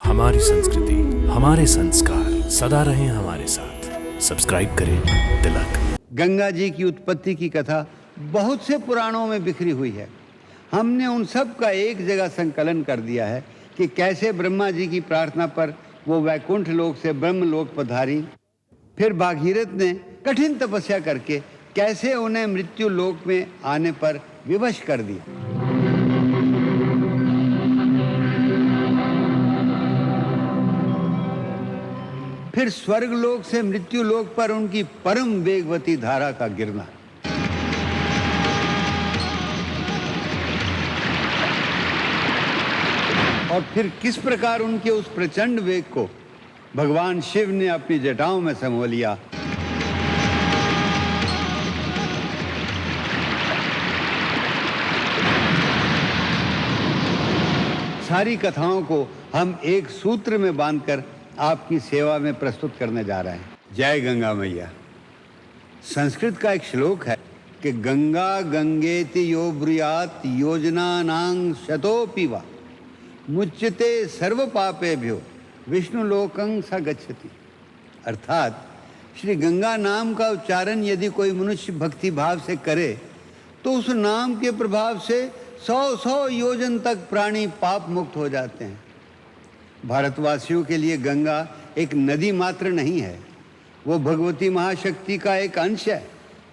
हमारी संस्कृति, हमारे संस्कार सदा रहें हमारे साथ। सब्सक्राइब करें तिलक। गंगा जी की उत्पत्ति की कथा बहुत से पुराणों में बिखरी हुई है। हमने उन सब का एक जगह संकलन कर दिया है कि कैसे ब्रह्मा जी की प्रार्थना पर वो वैकुंठ लोक से ब्रह्मलोक पधारी, फिर भागीरथ ने कठिन तपस्या करके कैसे उन्हें मृत्यु लोक में आने पर विवश कर दिया। फिर स्वर्ग लोक से मृत्यु लोक पर उनकी परम वेगवती धारा का गिरना। और फिर किस प्रकार उनके उस प्रचंड वेग को भगवान शिव ने अपनी जटाओं में समो लिया। सारी कथाओं को हम एक सूत्र में बांधकर आपकी सेवा में प्रस्तुत करने जा रहे हैं। जय गंगा मैया। संस्कृत का एक श्लोक है कि गंगा गंगेति यो ब्रूयात् योजनानां शतोऽपि वा मुच्यते सर्व पापेभ्यो विष्णुलोकं स गच्छति। अर्थात श्री गंगा नाम का उच्चारण यदि कोई मनुष्य भक्ति भाव से करे तो उस नाम के प्रभाव से 100 योजन तक प्राणी पाप मुक्त हो जाते हैं। भारतवासियों के लिए गंगा एक नदी मात्र नहीं है, वो भगवती महाशक्ति का एक अंश है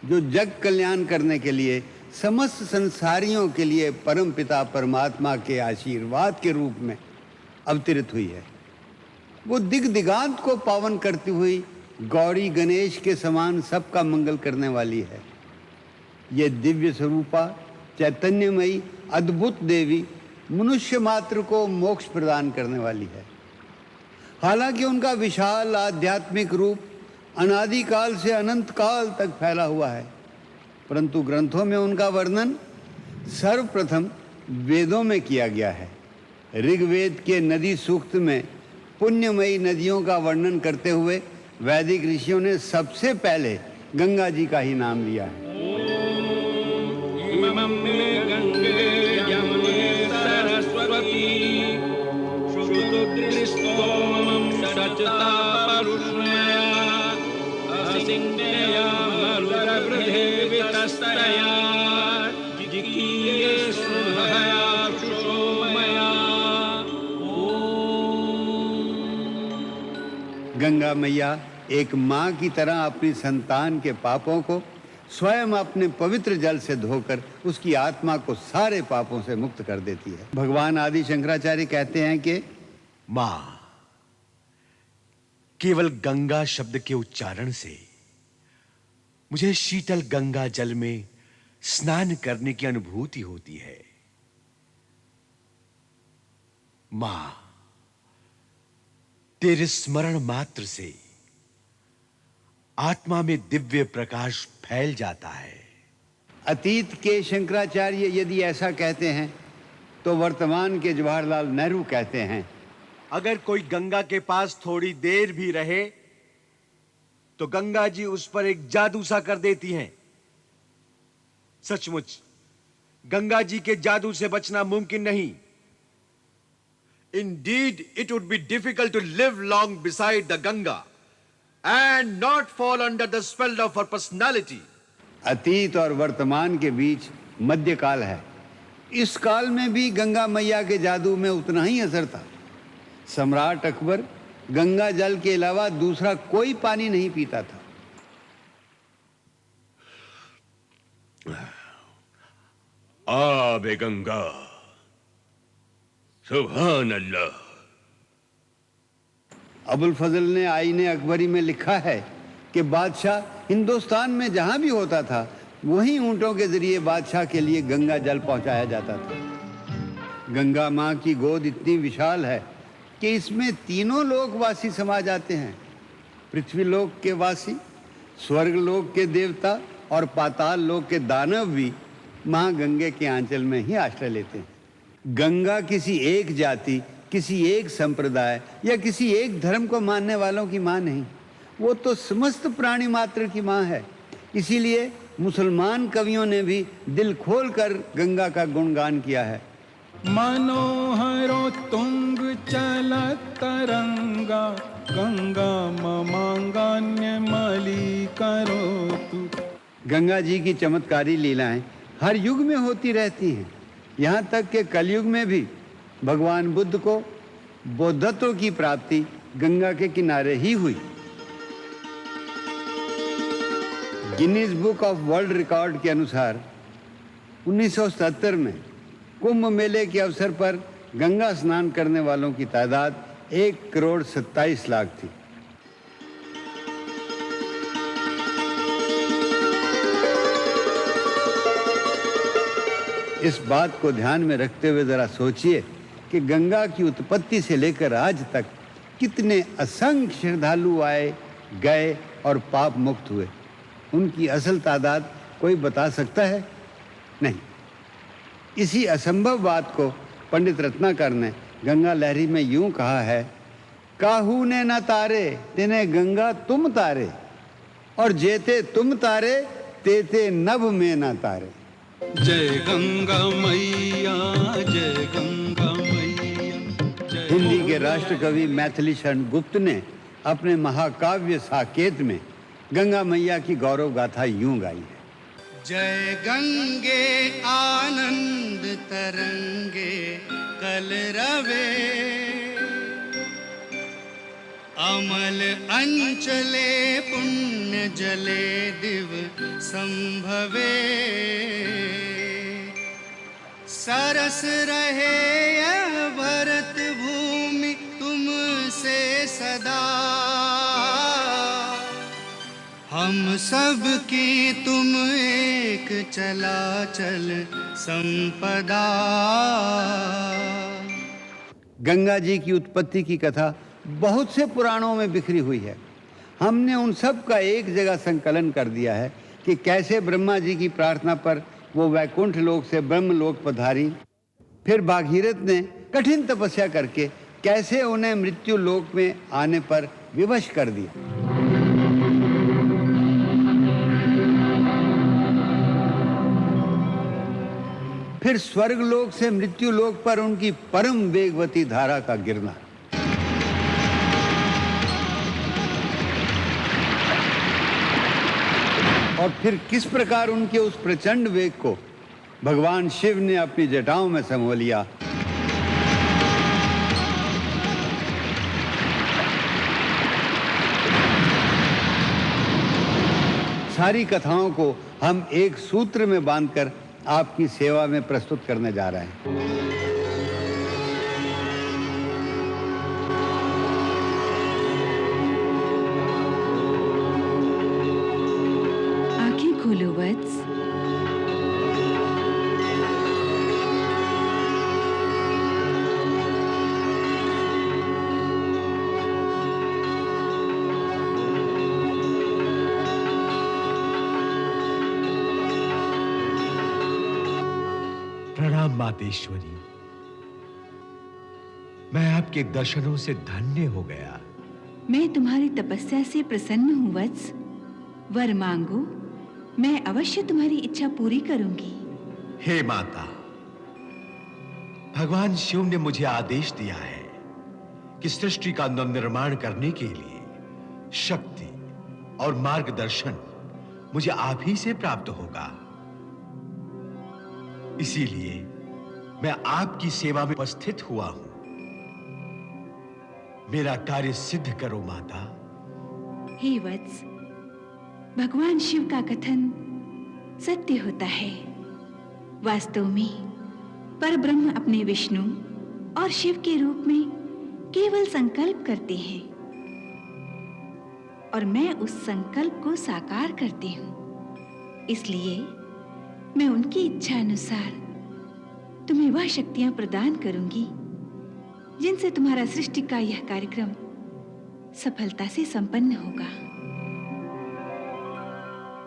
जो जग कल्याण करने के लिए समस्त संसारियों के लिए परम पिता परमात्मा के आशीर्वाद के रूप में अवतरित हुई है। वो दिग दिगांत को पावन करती हुई गौरी गणेश के समान सबका मंगल करने वाली है। ये दिव्य स्वरूपा चैतन्यमयी अद्भुत देवी मनुष्य मात्र को मोक्ष प्रदान करने वाली है। हालांकि उनका विशाल आध्यात्मिक रूप अनादिकाल से अनंत काल तक फैला हुआ है, परंतु ग्रंथों में उनका वर्णन सर्वप्रथम वेदों में किया गया है। ऋग्वेद के नदी सूक्त में पुण्यमयी नदियों का वर्णन करते हुए वैदिक ऋषियों ने सबसे पहले गंगा जी का ही नाम लिया है। गंगा मैया एक माँ की तरह अपनी संतान के पापों को स्वयं अपने पवित्र जल से धोकर उसकी आत्मा को सारे पापों से मुक्त कर देती है। भगवान आदि शंकराचार्य कहते हैं कि मां, केवल गंगा शब्द के उच्चारण से मुझे शीतल गंगा जल में स्नान करने की अनुभूति होती है। मां, तेरे स्मरण मात्र से आत्मा में दिव्य प्रकाश फैल जाता है। अतीत के शंकराचार्य यदि ऐसा कहते हैं तो वर्तमान के जवाहरलाल नेहरू कहते हैं, अगर कोई गंगा के पास थोड़ी देर भी रहे तो गंगा जी उस पर एक जादू सा कर देती हैं। सचमुच गंगा जी के जादू से बचना मुमकिन नहीं। Indeed, it would be difficult to live long beside the Ganga and not fall under the spell of her personality. अतीत और वर्तमान के बीच मध्यकाल है। इस काल में भी गंगा मैया के जादू में उतना ही असर था। सम्राट अकबर गंगा जल के अलावा दूसरा कोई पानी नहीं पीता था। आबे गंगा, सुभान अल्लाह। अबुल फजल ने आईने अकबरी में लिखा है कि बादशाह हिंदुस्तान में जहां भी होता था वहीं ऊंटों के जरिए बादशाह के लिए गंगा जल पहुंचाया जाता था। गंगा माँ की गोद इतनी विशाल है कि इसमें तीनों लोक वासी समा जाते हैं। पृथ्वी लोक के वासी, स्वर्ग लोक के देवता और पाताल लोक के दानव भी माँ गंगे के आंचल में ही आश्रय लेते हैं। गंगा किसी एक जाति, किसी एक संप्रदाय या किसी एक धर्म को मानने वालों की माँ नहीं, वो तो समस्त प्राणी मात्र की माँ है। इसीलिए मुसलमान कवियों ने भी दिल खोलकर गंगा का गुणगान किया है। मनोहरो तुंग चलत तरंगा गंगा ममांगान्य मली करोतु। गंगा जी की चमत्कारी लीलाएं हर युग में होती रहती हैं। यहाँ तक कि कलयुग में भी भगवान बुद्ध को बौद्धत्व की प्राप्ति गंगा के किनारे ही हुई। Guinness book of world record के अनुसार 1970 में कुंभ मेले के अवसर पर गंगा स्नान करने वालों की तादाद 1,27,00,000 थी। इस बात को ध्यान में रखते हुए जरा सोचिए कि गंगा की उत्पत्ति से लेकर आज तक कितने असंख्य श्रद्धालु आए गए और पाप मुक्त हुए। उनकी असल तादाद कोई बता सकता है? नहीं। इसी असंभव बात को पंडित रत्नाकर ने गंगा लहरी में यूं कहा है, काहू ने न तारे तिने गंगा तुम तारे, और जेते तुम तारे तेते नभ में न तारे। जय गंगा मैया, जय गंगा मैया। हिंदी के राष्ट्र कवि मैथिली शरण गुप्त ने अपने महाकाव्य साकेत में गंगा मैया की गौरव गाथा यूं गाई है। जय गंगे आनंद तरंगे कल रवे, अमल अंचले पुण्य जले दिव संभवे, सरस रहे यह भरत भूमि तुमसे सदा, हम सब की तुम एक चलाचल संपदा। गंगा जी की उत्पत्ति की कथा बहुत से पुराणों में बिखरी हुई है। हमने उन सब का एक जगह संकलन कर दिया है कि कैसे ब्रह्मा जी की प्रार्थना पर वो वैकुंठ लोक से ब्रह्मलोक पधारी, फिर भागीरथ ने कठिन तपस्या करके कैसे उन्हें मृत्यु लोक में आने पर विवश कर दिया। फिर स्वर्ग लोक से मृत्यु लोक पर उनकी परम वेगवती धारा का गिरना। और फिर किस प्रकार उनके उस प्रचंड वेग को भगवान शिव ने अपनी जटाओं में समो लिया। सारी कथाओं को हम एक सूत्र में बांधकर आपकी सेवा में प्रस्तुत करने जा रहे हैं। आंखें खोलो वत्स। प्रणाम मातेश्वरी, मैं आपके दर्शनों से धन्य हो गया। मैं तुम्हारी तपस्या से प्रसन्न हूँ वत्स। वर मांगो, मैं अवश्य तुम्हारी इच्छा पूरी करूंगी। हे माता, भगवान शिव ने मुझे आदेश दिया है कि सृष्टि का नवनिर्माण करने के लिए शक्ति और मार्गदर्शन मुझे आप ही से प्राप्त होगा। इसीलिए मैं आपकी सेवा में उपस्थित हुआ हूं। मेरा कार्य सिद्ध करो माता। हे वत्स, भगवान शिव का कथन सत्य होता है। वास्तव में परब्रह्म अपने विष्णु और शिव के रूप में केवल संकल्प करते हैं और मैं उस संकल्प को साकार करती हूं। इसलिए मैं उनकी इच्छा अनुसार तुम्हें वह शक्तियां प्रदान करूंगी जिनसे तुम्हारा सृष्टि का यह कार्यक्रम सफलता से संपन्न होगा।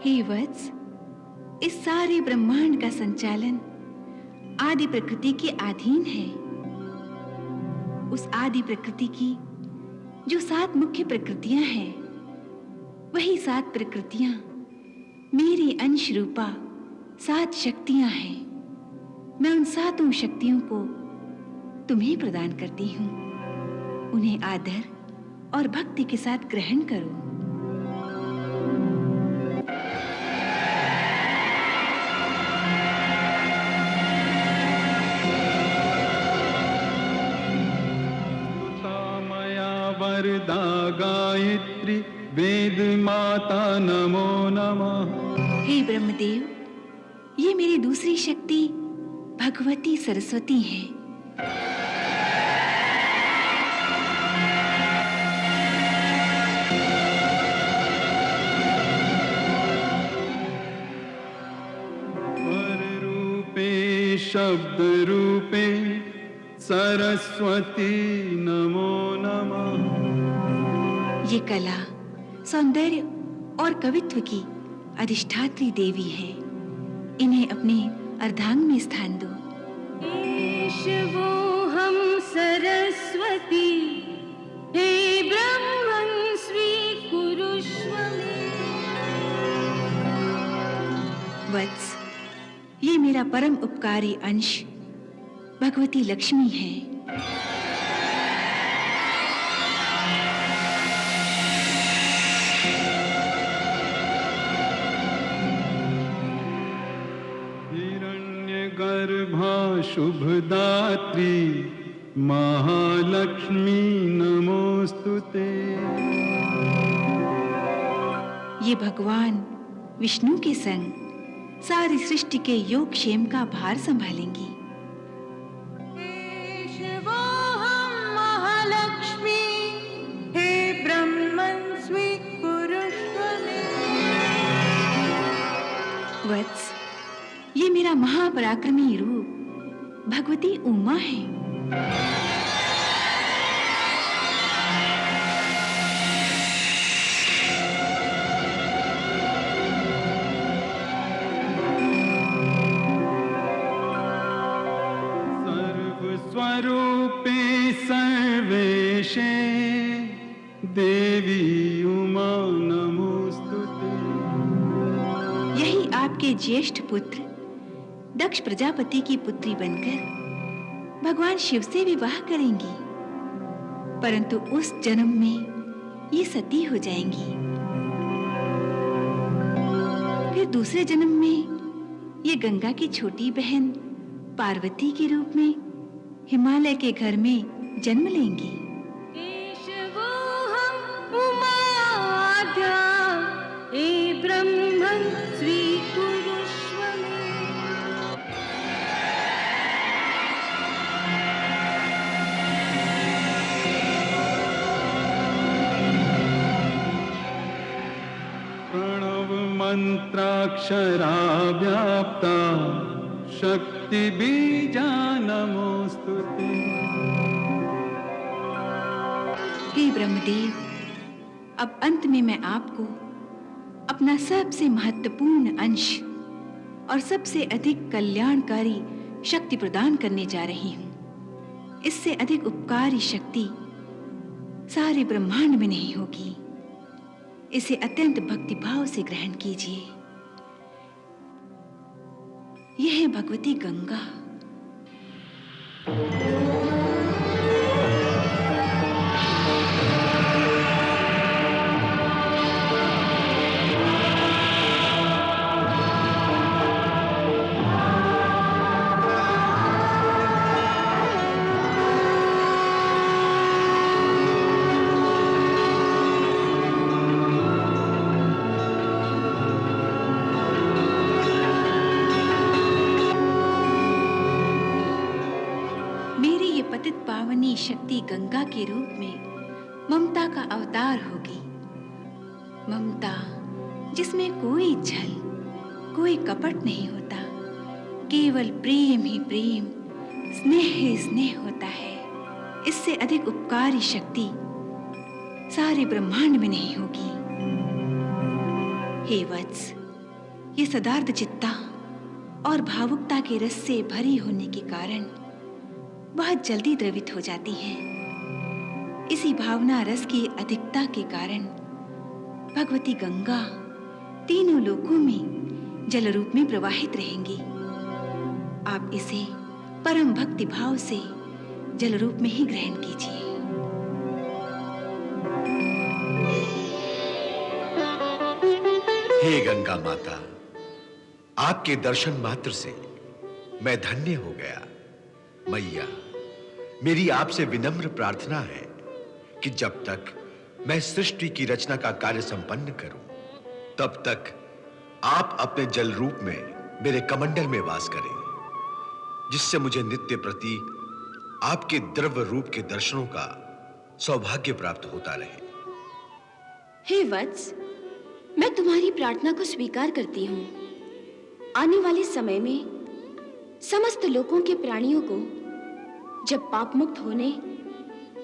हे वत्स, इस सारे ब्रह्मांड का संचालन आदि प्रकृति के अधीन है। उस आदि प्रकृति की जो 7 मुख्य प्रकृतियां हैं, वही 7 प्रकृतियां मेरी अंश रूपा 7 शक्तियां हैं। मैं उन 7 शक्तियों को तुम्हें प्रदान करती हूं। उन्हें आदर और भक्ति के साथ ग्रहण करो। वरदा गायत्री वेद माता नमो नमः। हे ब्रह्मदेव, ये मेरी दूसरी शक्ति भगवती सरस्वती है। वर रूपे शब्द रूपे सरस्वती नमो नमः। ये कला, सौंदर्य और कवित्व की अधिष्ठात्री देवी है। इन्हें अपने अर्धांग में स्थान दो। वो हम सरस्वती, हे ब्रह्मन् स्वीकुरुष्व मे। वत्स, ये मेरा परम उपकारी अंश भगवती लक्ष्मी है। हिरण्यगर्भा शुभदात्री महालक्ष्मी नमोस्तुते। ये भगवान विष्णु के संग सारी सृष्टि के योग क्षेम का भार संभालेंगी। वत्स, ये मेरा महापराक्रमी रूप भगवती उमा है। सर्वस्वरूपे सर्वेशे देवी उमा नमोस्तुते। यही आपके ज्येष्ठ पुत्र दक्ष प्रजापति की पुत्री बनकर भगवान शिव से विवाह करेंगी, परंतु उस जन्म में ये सती हो जाएंगी। फिर दूसरे जन्म में ये गंगा की छोटी बहन पार्वती के रूप में हिमालय के घर में जन्म लेंगी। प्रणव मंत्राक्षरा व्याप्ता शक्ति बीजा नमोस्तुते। हे ब्रह्मदेव, अब अंत में मैं आपको अपना सबसे महत्वपूर्ण अंश और सबसे अधिक कल्याणकारी शक्ति प्रदान करने जा रही हूं। इससे अधिक उपकारी शक्ति सारे ब्रह्मांड में नहीं होगी। इसे अत्यंत भक्तिभाव से ग्रहण कीजिए। यह है भगवती गंगा। पतित पावनी शक्ति गंगा के रूप में ममता का अवतार होगी। ममता जिसमें कोई छल, कोई कपट नहीं होता, केवल प्रेम ही प्रेम, स्नेह ही स्नेह होता है। इससे अधिक उपकारी शक्ति सारे ब्रह्मांड में नहीं होगी। हे वत्स, ये सदार्थ चित्ता और भावुकता के रस से भरी होने के कारण बहुत जल्दी द्रवित हो जाती हैं। इसी भावना रस की अधिकता के कारण भगवती गंगा तीनों लोकों में जल रूप में प्रवाहित रहेंगी। आप इसे परम भक्ति भाव से जल रूप में ही ग्रहण कीजिए। हे गंगा माता, आपके दर्शन मात्र से मैं धन्य हो गया। मैया, मेरी आपसे विनम्र प्रार्थना है कि जब तक मैं सृष्टि की रचना का कार्य संपन्न करूं, तब तक आप अपने जल रूप में मेरे कमंडल में वास करें, जिससे मुझे नित्य प्रति आपके द्रव्य रूप के दर्शनों का सौभाग्य प्राप्त होता रहे। हे वत्स, मैं तुम्हारी प्रार्थना को स्वीकार करती हूँ। आने वाले समय में समस्त लोकों के प्राणियों को जब पाप मुक्त होने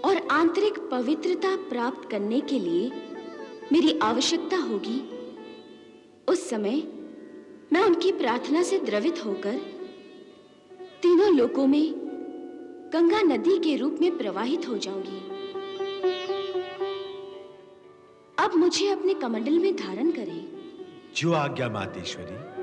और आंतरिक पवित्रता प्राप्त करने के लिए मेरी आवश्यकता होगी, उस समय मैं उनकी प्रार्थना से द्रवित होकर तीनों लोकों में गंगा नदी के रूप में प्रवाहित हो जाऊंगी। अब मुझे अपने कमंडल में धारण करें। जो आज्ञा मातेश्वरी।